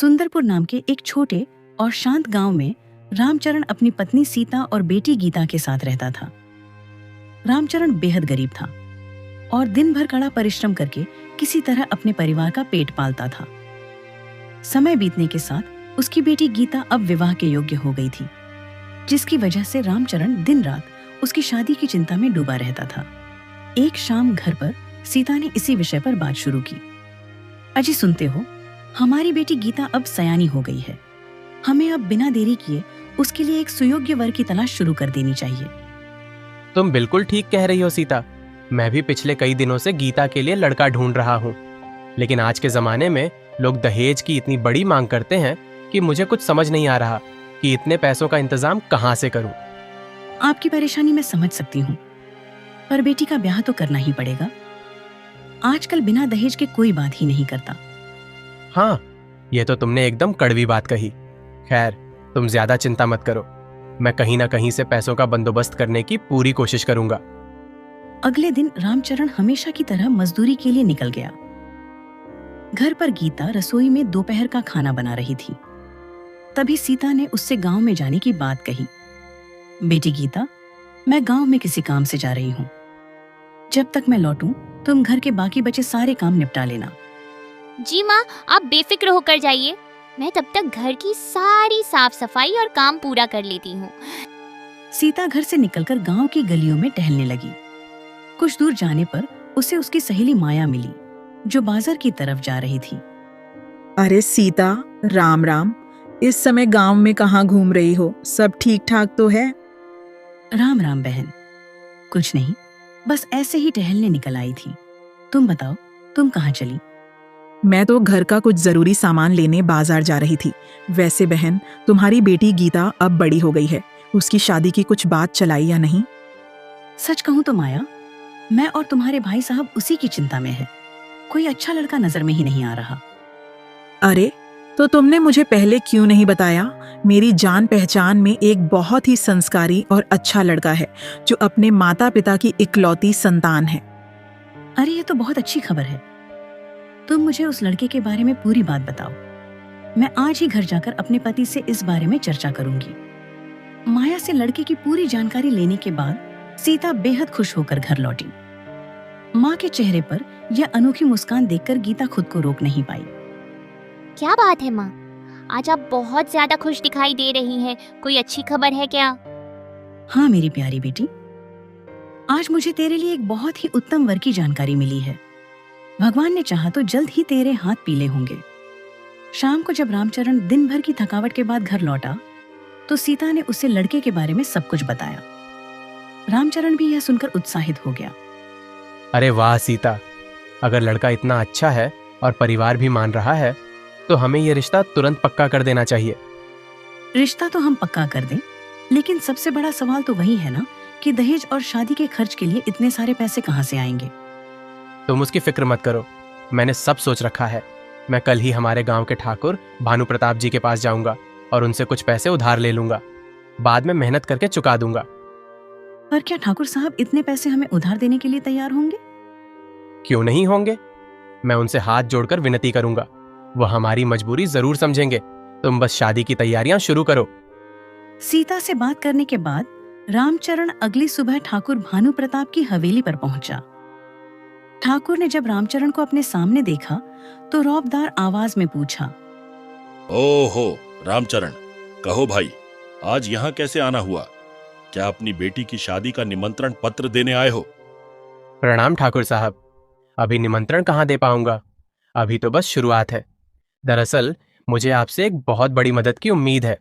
सुंदरपुर नाम के एक छोटे और शांत गांव में रामचरण अपनी पत्नी सीता और बेटी गीता के साथ रहता था। रामचरण बेहद गरीब था और दिन भर कड़ा परिश्रम करके किसी तरह अपने परिवार का पेट पालता था। समय बीतने के साथ उसकी बेटी गीता अब विवाह के योग्य हो गई थी, जिसकी वजह से रामचरण दिन रात उसकी शादी की चिंता में डूबा रहता था। एक शाम घर पर सीता ने इसी विषय पर बात शुरू की। अजी सुनते हो, हमारी बेटी गीता अब सयानी हो गई है। हमें अब बिना देरी किए उसके लिए एक सुयोग्य वर की तलाश शुरू कर देनी चाहिए। तुम बिल्कुल ठीक कह रही हो सीता। मैं भी पिछले कई दिनों से गीता के लिए लड़का ढूंढ रहा हूँ, लेकिन आज के जमाने में लोग दहेज की इतनी बड़ी मांग करते हैं कि मुझे कुछ समझ नहीं आ रहा कि इतने पैसों का इंतजाम कहाँ से करूँ। आपकी परेशानी मैं समझ सकती हूँ, पर बेटी का ब्याह तो करना ही पड़ेगा। आजकल बिना दहेज के कोई बात ही नहीं करता। हाँ, ये तो तुमने एकदम कड़वी बात कही। खैर, तुम ज्यादा चिंता मत करो, मैं कहीं ना कहीं से पैसों का बंदोबस्त करने की पूरी कोशिश करूंगा। अगले दिन रामचरण हमेशा की तरह मजदूरी के लिए निकल गया। घर पर गीता रसोई में दोपहर का खाना बना रही थी। तभी सीता ने उससे गांव में जाने की बात कही। बेटी गीता, मैं गांव में किसी काम से जा रही हूँ। जब तक मैं लौटूं, तुम घर के बाकी बचे सारे काम निपटा लेना। जी माँ, आप बेफिक्र होकर जाइए। मैं तब तक घर की सारी साफ सफाई और काम पूरा कर लेती हूँ। सीता घर से निकलकर गांव की गलियों में टहलने लगी। कुछ दूर जाने पर उसे उसकी सहेली माया मिली, जो बाजार की तरफ जा रही थी। अरे सीता, राम राम। इस समय गांव में कहाँ घूम रही हो? सब ठीक ठाक तो है? राम राम बहन। कुछ नहीं, बस ऐसे ही टहलने निकल आई थी। तुम बताओ, तुम कहाँ चली? मैं तो घर का कुछ जरूरी सामान लेने बाजार जा रही थी। वैसे बहन, तुम्हारी बेटी गीता अब बड़ी हो गई है। उसकी शादी की कुछ बात चलाई या नहीं? सच कहूँ तो माया, मैं और तुम्हारे भाई साहब उसी की चिंता में है। कोई अच्छा लड़का नजर में ही नहीं आ रहा। अरे, तो तुमने मुझे पहले क्यों नहीं बताया? मेरी जान पहचान में एक बहुत ही संस्कारी और अच्छा लड़का है, जो अपने माता पिता की इकलौती संतान है। अरे, ये तो बहुत अच्छी खबर है। तुम मुझे उस लड़के के बारे में पूरी बात बताओ। मैं आज ही घर जाकर अपने पति से इस बारे में चर्चा करूंगी। माया से लड़के की पूरी जानकारी लेने के बाद सीता बेहद खुश होकर घर लौटी। माँ के चेहरे पर यह अनोखी मुस्कान देखकर गीता खुद को रोक नहीं पाई। क्या बात है माँ, आज आप बहुत ज्यादा खुश दिखाई दे रही हैं। कोई अच्छी खबर है क्या? हाँ मेरी प्यारी बेटी, आज मुझे तेरे लिए एक बहुत ही उत्तम वर की जानकारी मिली है। भगवान ने चाहा तो जल्द ही तेरे हाथ पीले होंगे। शाम को जब रामचरण दिन भर की थकावट के बाद घर लौटा, तो सीता ने उसे लड़के के बारे में सब कुछ बताया। रामचरण भी यह सुनकर उत्साहित हो गया। अरे वाह सीता, अगर लड़का इतना अच्छा है और परिवार भी मान रहा है, तो हमें यह रिश्ता तुरंत पक्का कर देना चाहिए। रिश्ता तो हम पक्का कर दें, लेकिन सबसे बड़ा सवाल तो वही है ना कि दहेज और शादी के खर्च के लिए इतने सारे पैसे कहाँ से आएंगे। तुम उसकी फिक्र मत करो, मैंने सब सोच रखा है। मैं कल ही हमारे गांव के ठाकुर भानु प्रताप जी के पास जाऊंगा और उनसे कुछ पैसे उधार ले लूंगा। बाद में मेहनत करके चुका दूंगा। पर क्या ठाकुर साहब इतने पैसे हमें उधार देने के लिए तैयार होंगे? क्यों नहीं होंगे? मैं उनसे हाथ जोड़कर विनती करूंगा, वह हमारी मजबूरी जरूर समझेंगे। तुम बस शादी की तैयारियां शुरू करो। सीता से बात करने के बाद रामचरण अगली सुबह ठाकुर भानु प्रताप की हवेली पर पहुंचा। ठाकुर ने जब रामचरण को अपने सामने देखा तो रौबदार आवाज में पूछा, ओहो रामचरण, कहो भाई, आज यहाँ कैसे आना हुआ? क्या अपनी बेटी की शादी का निमंत्रण पत्र देने आए हो? प्रणाम ठाकुर साहब, अभी निमंत्रण कहाँ दे पाऊंगा, अभी तो बस शुरुआत है। दरअसल मुझे आपसे एक बहुत बड़ी मदद की उम्मीद है।